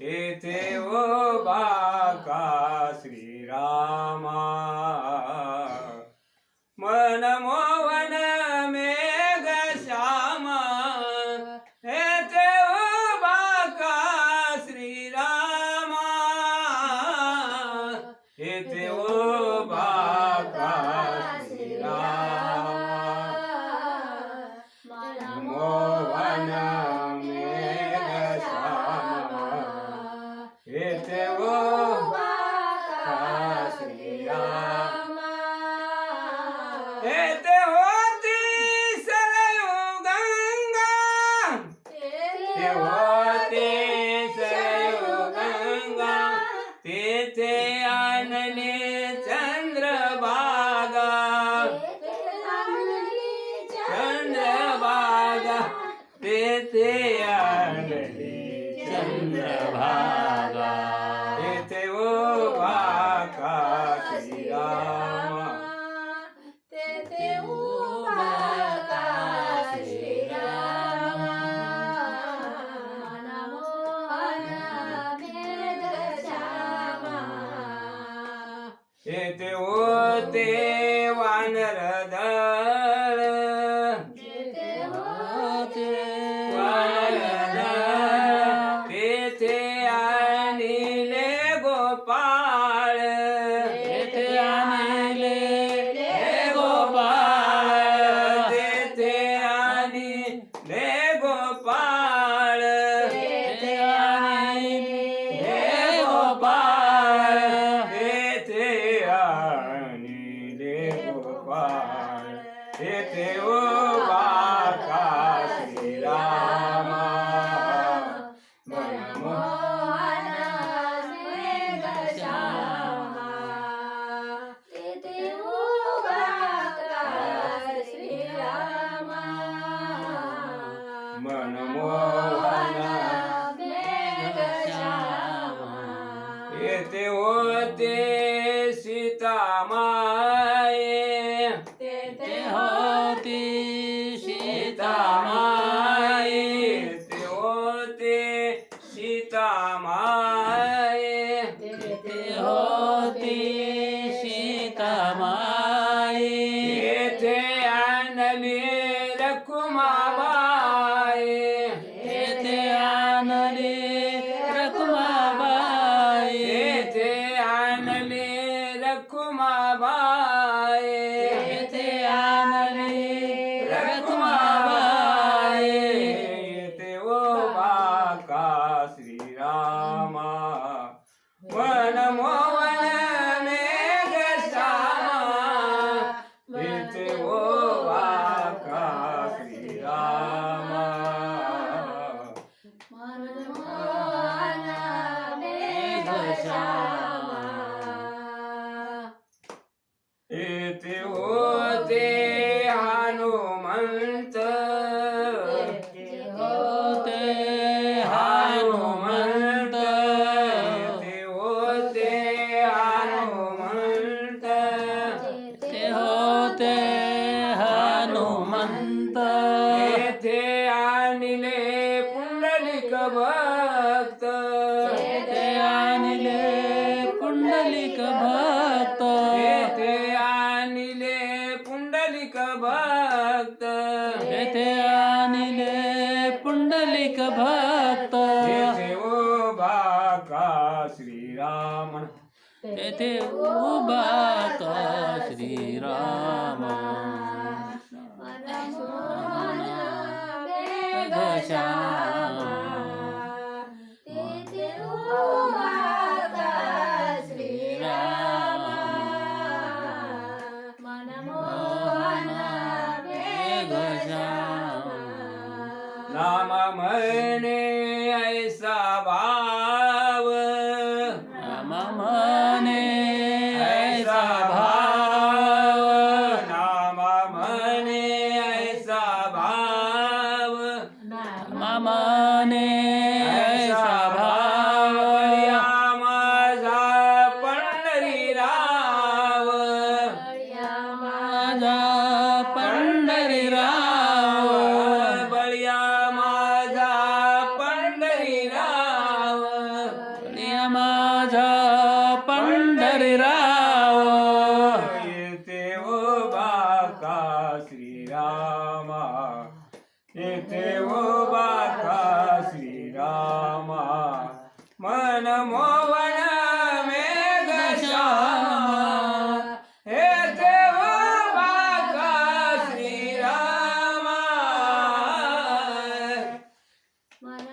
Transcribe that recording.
येथे उभा का श्रीरामा मनमोहन मेघ श्यामा येथे उभा का श्रीरामा येथे उभा का श्रीरामा मनमोहन मेघ श्यामा येथे उभा का श्रीरामा येथे होती सरयू गंगा येथे होती सरयू गंगा तेथे आणले चंद्रभागा चंद्रभागा तेथे आणले चंद्रभागा तेथे उभा का श्रीरामा तेथे उभा का श्रीरामा मनमोहन मेघश्यामा येथे होते वानर दळ तेथे होते वानर दळ तेथे आणले गोपाळ तेथे आणले गोपाळ तेथे आणले गोपाळ तेथे आणले गोपाळ तेथे आणले गोपाळ तेथे उभा का श्रीरामा मनमोहन मेघश्यामा तेथे उभा का श्रीरामा मनमोहन मेघश्यामा येथे होते सीतामाये तेथे होती सीतामाये येथे होते सीतामाये तेथे होती सीतामाये येथे आणली रखुमाबाई येथे आणली रखुमाबाई येथे आणली रखुमाबाई येथे आणली रखुमाबाई येथे उभा का श्रीरामा मनमोहन मेघश्यामा येथे उभा का श्रीरामा मनमोहन मेघश्यामा येथे होते हनुमंत तेथे होते हनुमंत येथे होते हनुमंत तेथे होते हनुमंत येथे आणले पुंडलिक भक्त तेथे आणले पुंडलिक भक्त येथे आणले पुंडलिक भक्त येथे आणले पुंडलिक भक्त येथे उभा का श्रीराम येथे उभा का श्रीराम मनमोहन मेघश्यामा तेथे उभा का श्रीरामा मनमोहन मेघश्यामा नाम म्हणे ऐसा भाव राम म्हणे ऐसा भाव नाम म्हणे ऐसा भाव मामाने ऐसा भाव बळ्या माझा पंढरीराव माझा पंढरीराव बळ्या माझा पंढरीराव हरिराव येथे उभा का श्रीरामा येथे उभा का श्रीरामा मन मोहन मेघश्यामा येथे उभा का श्रीरामा मन